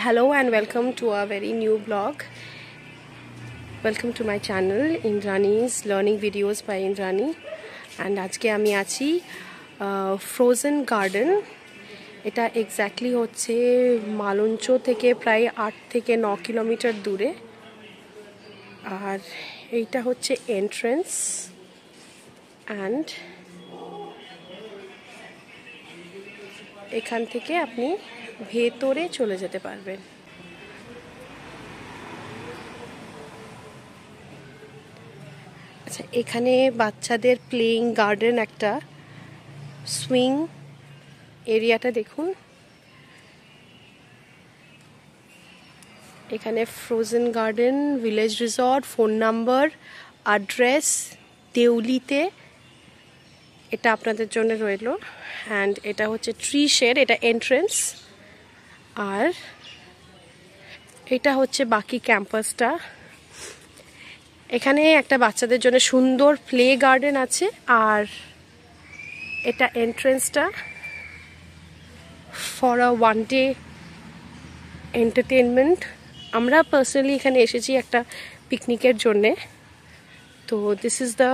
Hello and welcome to a very new vlog. Welcome to my channel Indrani's Learning Videos by Indrani. And আজকে আমি আছি frozen garden. এটা exactly হচ্ছে মালঞ্চ থেকে প্রায় 8 থেকে 9 কিলোমিটার দূরে। আর এইটা হচ্ছে এন্ট্রান্স অ্যান্ড এখান থেকে আপনি ভেতরে চলে যেতে পারবেন। আচ্ছা, এখানে বাচ্চাদের প্লেইং গার্ডেন, একটা সুইং এরিয়াটা দেখুন। এখানে frozen garden, village resort, phone number, address দেউলিতে, এটা আপনাদের জন্য রইল। অ্যান্ড এটা হচ্ছে ট্রি শেড, এটা এন্ট্রেন্স। আর এটা হচ্ছে বাকি ক্যাম্পাসটা। এখানে একটা বাচ্চাদের জন্য সুন্দর প্লে গার্ডেন আছে। আর এটা এন্ট্রেন্সটা for a one day entertainment. আমরা পার্সোনালি এখানে এসেছি একটা পিকনিকের জন্যে। তো this is the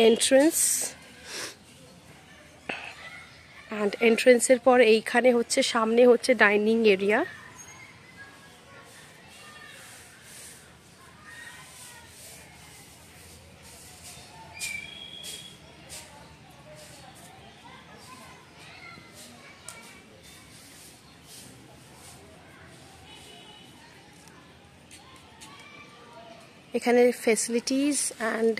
entrance. And এন্ট্রেন্সের পর এইখানে হচ্ছে সামনে হচ্ছে ডাইনিং এরিয়া। এখানে ফেসিলিটিস অ্যান্ড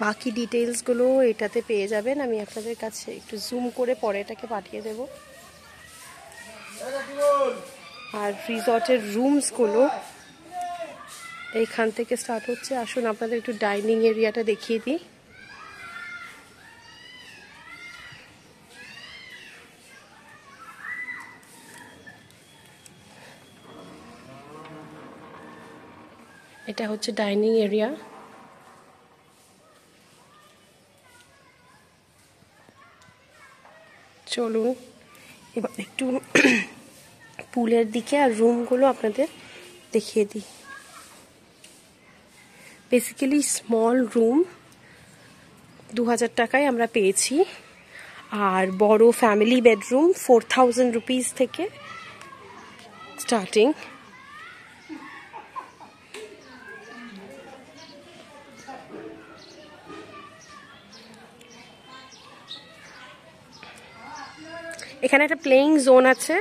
বাকি ডিটেলসগুলো এটাতে পেয়ে যাবেন। আমি আপনাদের কাছে একটু জুম করে পরে এটাকে পাঠিয়ে দেব। আর রিসর্টের রুমসগুলো এইখান থেকে স্টার্ট হচ্ছে। আসুন আপনাদের একটু ডাইনিং এরিয়াটা দেখিয়ে দিই। এটা হচ্ছে ডাইনিং এরিয়া। চলুন এবার একটু পুলের দিকে আর রুমগুলো আপনাদের দেখিয়ে দিই। বেসিক্যালি স্মল রুম 2000 টাকায় আমরা পেয়েছি। আর বড় ফ্যামিলি বেডরুম 4000 রুপিস থেকে স্টার্টিং। এখানে একটা প্লেইং জোন আছে,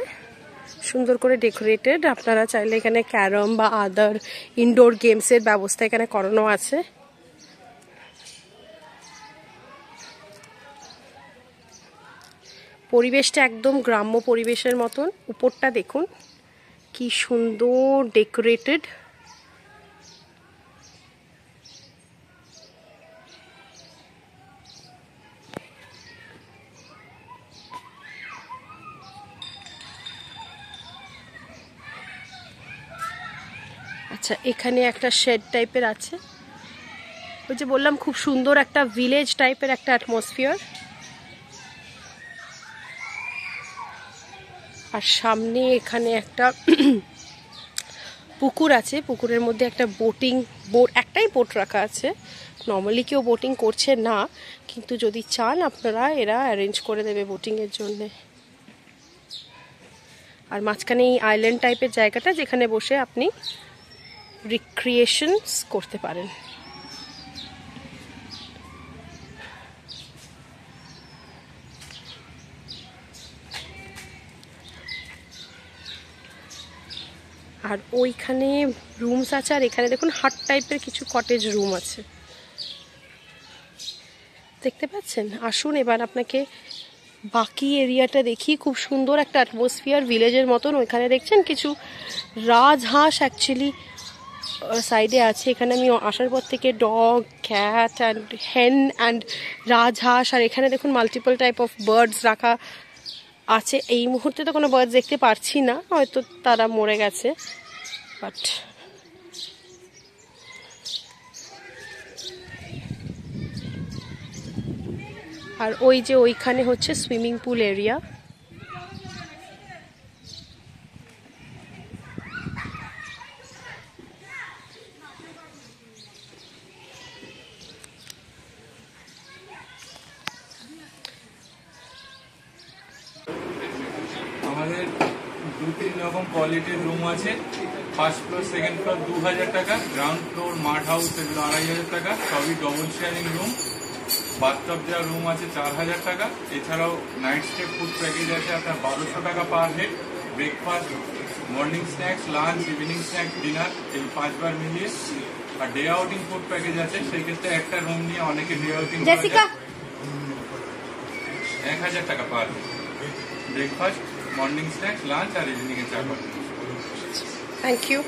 সুন্দর করে ডেকোরেটেড। আপনারা চাইলে এখানে ক্যারম বা আদার ইনডোর গেমসের ব্যবস্থা এখানে করানো আছে। পরিবেশটা একদম গ্রাম্য পরিবেশের মতন। উপরটা দেখুন কি সুন্দর ডেকোরেটেড। আচ্ছা, এখানে একটা শেড টাইপের আছে। ওই যে বললাম খুব সুন্দর একটা ভিলেজ টাইপের একটা অ্যাটমসফিয়ার। আর সামনে এখানে একটা পুকুর আছে। পুকুরের মধ্যে একটা একটাই বোট রাখা আছে। নর্মালি কেউ বোটিং করছে না, কিন্তু যদি চান আপনারা এরা অ্যারেঞ্জ করে দেবে বোটিংয়ের জন্যে। আর মাঝখানে এই আইল্যান্ড টাইপের জায়গাটা, যেখানে বসে আপনি রিক্রিয়েশনস করতে পারেন। আর ওইখানে রুমস আছে। আর এখানে দেখুন হাট টাইপের কিছু কটেজ রুম আছে, দেখতে পাচ্ছেন। আসুন এবার আপনাকে বাকি এরিয়াটা দেখি। খুব সুন্দর একটা অ্যাটমসফিয়ার, ভিলেজের মতন। ওইখানে দেখছেন কিছু রাজহাঁস অ্যাকচুয়ালি সাইডে আছে। এখানে আমি আসার পর থেকে ডগ, ক্যাট অ্যান্ড হেন অ্যান্ড রাজহাঁস। আর এখানে দেখুন মাল্টিপল টাইপ অফ বার্ডস রাখা আছে। এই মুহূর্তে তো কোনো বার্ডস দেখতে পারছি না, হয়তো তারা মরে গেছে। বাট আর ওই যে ওইখানে হচ্ছে সুইমিং পুল এরিয়া। আমাদের 2-3 রকম কোয়ালিটির রুম আছে। ফার্স্ট ফ্লোর সেকেন্ড ফ্লোর 2000 টাকা, গ্রাউন্ড ফ্লোর মাঠ হাউস এগুলো 2500 টাকা, সবই ডবল শেয়ারিং রুম। বাথটব দেওয়ার রুম আছে 4000 টাকা। এছাড়াও নাইট স্টে ফুড প্যাকেজ আছে আপনার 1200 টাকা per head. Breakfast, morning snacks, lunch, evening snacks, dinner এই 5 বার মিলিয়ে। আর ডে আউটিং ফুড প্যাকেজ আছে, সেই ক্ষেত্রে একটা রুম নিয়ে অনেকে ডে আউটিং 1000 টাকা per head. Breakfast, morning snacks, lunch আর ইভিনিং এ চা। Thank you.